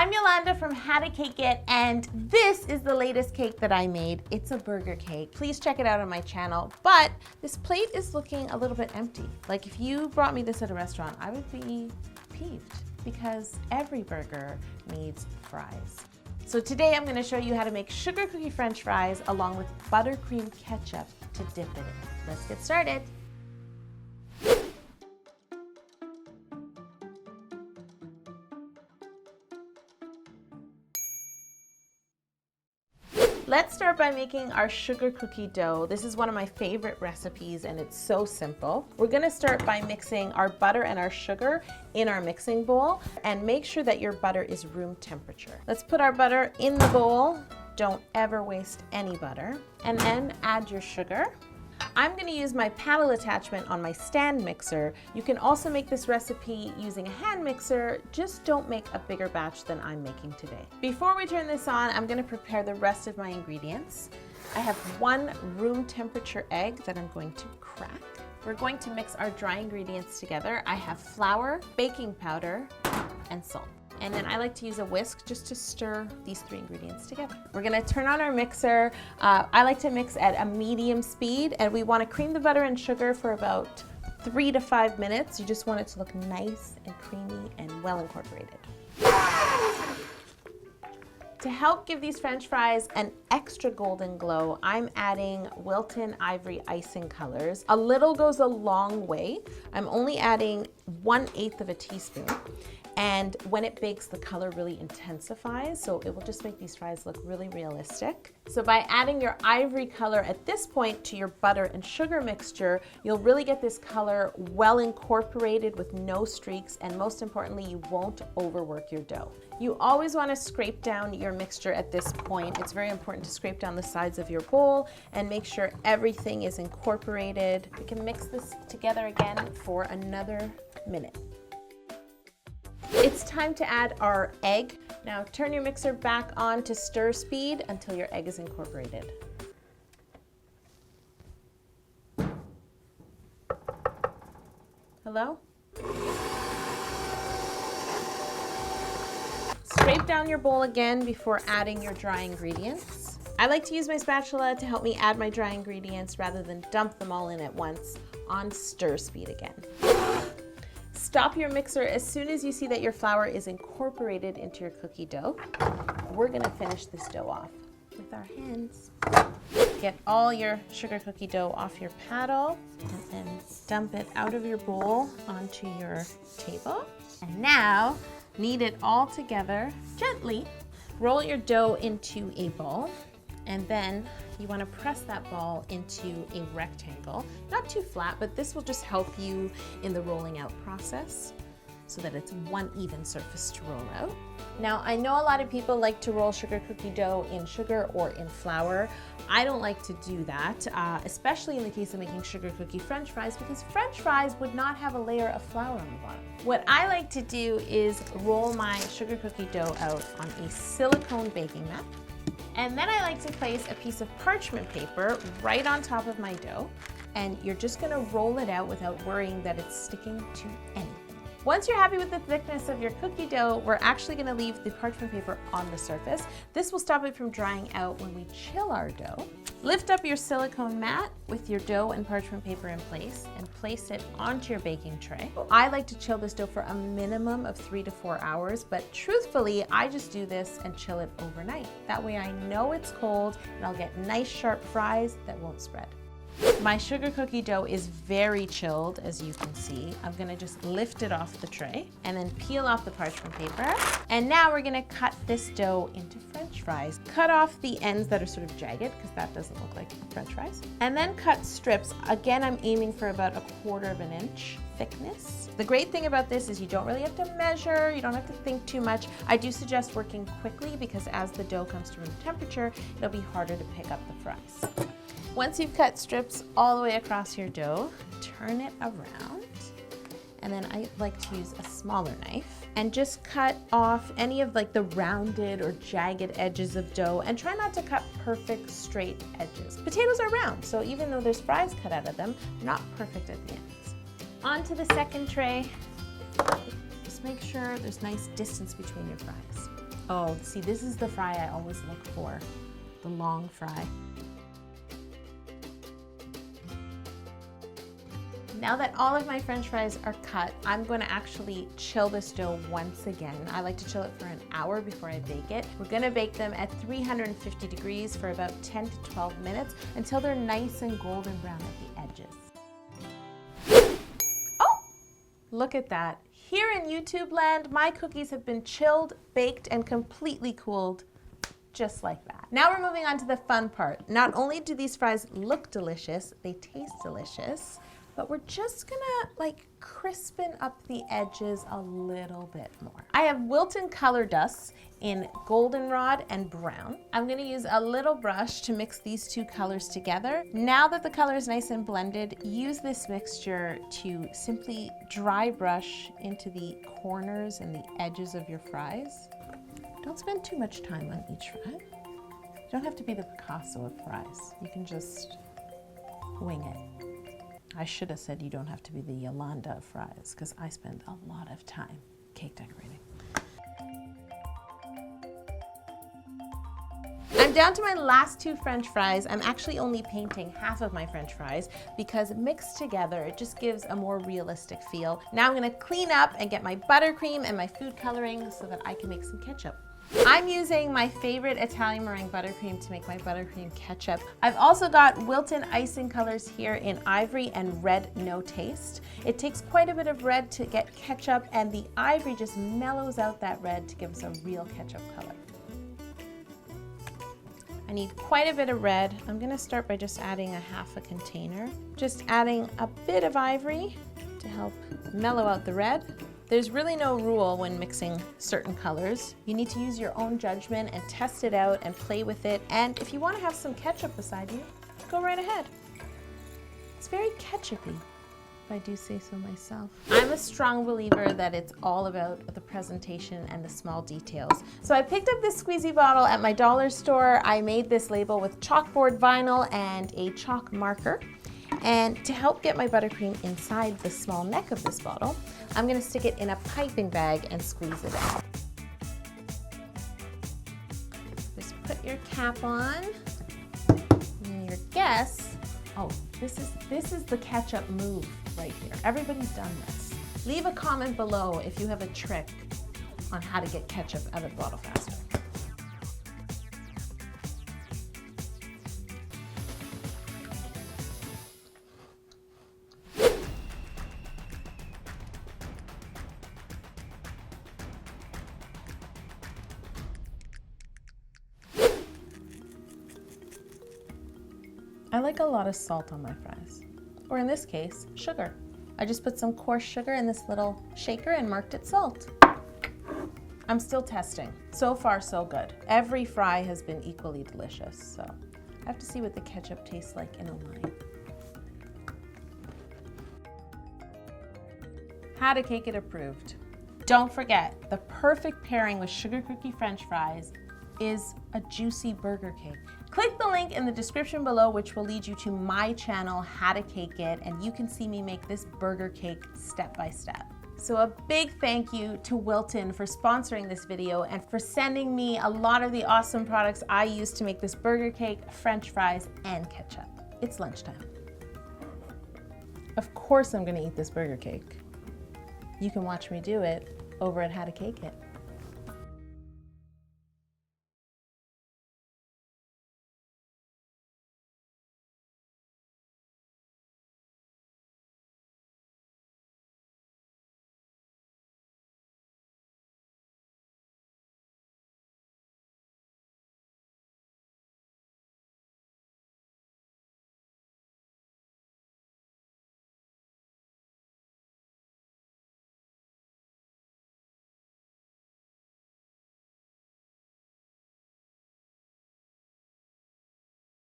I'm Yolanda from How to Cake It, and this is the latest cake that I made. It's a burger cake. Please check it out on my channel, but this plate is looking a little bit empty. Like if you brought me this at a restaurant, I would be peeved because every burger needs fries. So today I'm going to show you how to make sugar cookie french fries along with buttercream ketchup to dip it in. Let's get started. Let's start by making our sugar cookie dough. This is one of my favorite recipes and it's so simple. We're gonna start by mixing our butter and our sugar in our mixing bowl, and make sure that your butter is room temperature. Let's put our butter in the bowl. Don't ever waste any butter. And then add your sugar. I'm going to use my paddle attachment on my stand mixer. You can also make this recipe using a hand mixer, just don't make a bigger batch than I'm making today. Before we turn this on, I'm going to prepare the rest of my ingredients. I have 1 room temperature egg that I'm going to crack. We're going to mix our dry ingredients together. I have flour, baking powder, and salt. And then I like to use a whisk just to stir these 3 ingredients together. We're gonna turn on our mixer. I like to mix at a medium speed, and we wanna cream the butter and sugar for about 3 to 5 minutes. You just want it to look nice and creamy and well incorporated. To help give these french fries an extra golden glow, I'm adding Wilton ivory icing colors. A little goes a long way. I'm only adding 1/8 of a teaspoon. And when it bakes, the color really intensifies, so it will just make these fries look really realistic. So by adding your ivory color at this point to your butter and sugar mixture, you'll really get this color well incorporated with no streaks, and most importantly, you won't overwork your dough. You always want to scrape down your mixture at this point. It's very important to scrape down the sides of your bowl and make sure everything is incorporated. We can mix this together again for another minute. It's time to add our egg. Now turn your mixer back on to stir speed until your egg is incorporated. Hello? Scrape down your bowl again before adding your dry ingredients. I like to use my spatula to help me add my dry ingredients rather than dump them all in at once on stir speed again. Stop your mixer as soon as you see that your flour is incorporated into your cookie dough. We're gonna finish this dough off with our hands. Get all your sugar cookie dough off your paddle and then dump it out of your bowl onto your table. And now, knead it all together gently. Roll your dough into a ball, and then you want to press that ball into a rectangle. Not too flat, but this will just help you in the rolling out process so that it's one even surface to roll out. Now, I know a lot of people like to roll sugar cookie dough in sugar or in flour. I don't like to do that, especially in the case of making sugar cookie french fries, because french fries would not have a layer of flour on the bottom. What I like to do is roll my sugar cookie dough out on a silicone baking mat. And then I like to place a piece of parchment paper right on top of my dough, and you're just gonna roll it out without worrying that it's sticking to anything. Once you're happy with the thickness of your cookie dough, we're actually gonna leave the parchment paper on the surface. This will stop it from drying out when we chill our dough. Lift up your silicone mat with your dough and parchment paper in place and place it onto your baking tray. I like to chill this dough for a minimum of 3 to 4 hours, but truthfully, I just do this and chill it overnight. That way I know it's cold and I'll get nice sharp fries that won't spread. My sugar cookie dough is very chilled, as you can see. I'm gonna just lift it off the tray and then peel off the parchment paper. And now we're gonna cut this dough into french fries. Cut off the ends that are sort of jagged, because that doesn't look like french fries. And then cut strips. Again, I'm aiming for about 1/4 of an inch thickness. The great thing about this is you don't really have to measure, you don't have to think too much. I do suggest working quickly because as the dough comes to room temperature, it'll be harder to pick up the fries. Once you've cut strips all the way across your dough, turn it around. And then I like to use a smaller knife and just cut off any of like the rounded or jagged edges of dough, and try not to cut perfect straight edges. Potatoes are round, so even though there's fries cut out of them, they're not perfect at the ends. On to the second tray. Just make sure there's nice distance between your fries. Oh, see, this is the fry I always look for, the long fry. Now that all of my French fries are cut, I'm going to actually chill this dough once again. I like to chill it for an hour before I bake it. We're going to bake them at 350 degrees for about 10 to 12 minutes until they're nice and golden brown at the edges. Oh, look at that. Here in YouTube land, my cookies have been chilled, baked, and completely cooled, just like that. Now we're moving on to the fun part. Not only do these fries look delicious, they taste delicious, but we're just gonna like crispen up the edges a little bit more. I have Wilton color dusts in goldenrod and brown. I'm gonna use a little brush to mix these two colors together. Now that the color is nice and blended, use this mixture to simply dry brush into the corners and the edges of your fries. Don't spend too much time on each fry. You don't have to be the Picasso of fries. You can just wing it. I should have said you don't have to be the Yolanda of fries, because I spend a lot of time cake decorating. I'm down to my last two French fries. I'm actually only painting half of my French fries because mixed together, it just gives a more realistic feel. Now I'm gonna clean up and get my buttercream and my food coloring so that I can make some ketchup. I'm using my favorite Italian meringue buttercream to make my buttercream ketchup. I've also got Wilton icing colors here in ivory and red no taste. It takes quite a bit of red to get ketchup, and the ivory just mellows out that red to give us a real ketchup color. I need quite a bit of red. I'm gonna start by just adding a half a container. Just adding a bit of ivory to help mellow out the red. There's really no rule when mixing certain colors. You need to use your own judgment and test it out and play with it. And if you want to have some ketchup beside you, go right ahead. It's very ketchupy, if I do say so myself. I'm a strong believer that it's all about the presentation and the small details. So I picked up this squeezy bottle at my dollar store. I made this label with chalkboard vinyl and a chalk marker. And to help get my buttercream inside the small neck of this bottle, I'm gonna stick it in a piping bag and squeeze it out. Just put your cap on, and your guess, oh, this is the ketchup move right here. Everybody's done this. Leave a comment below if you have a trick on how to get ketchup out of the bottle faster. I like a lot of salt on my fries, or in this case, sugar. I just put some coarse sugar in this little shaker and marked it salt. I'm still testing. So far, so good. Every fry has been equally delicious, so I have to see what the ketchup tastes like in a line. How to cake it approved. Don't forget, the perfect pairing with sugar cookie French fries is a juicy burger cake. Click the link in the description below, which will lead you to my channel, How to Cake It, and you can see me make this burger cake step by step. So a big thank you to Wilton for sponsoring this video and for sending me a lot of the awesome products I use to make this burger cake, French fries, and ketchup. It's lunchtime. Of course I'm gonna eat this burger cake. You can watch me do it over at How to Cake It.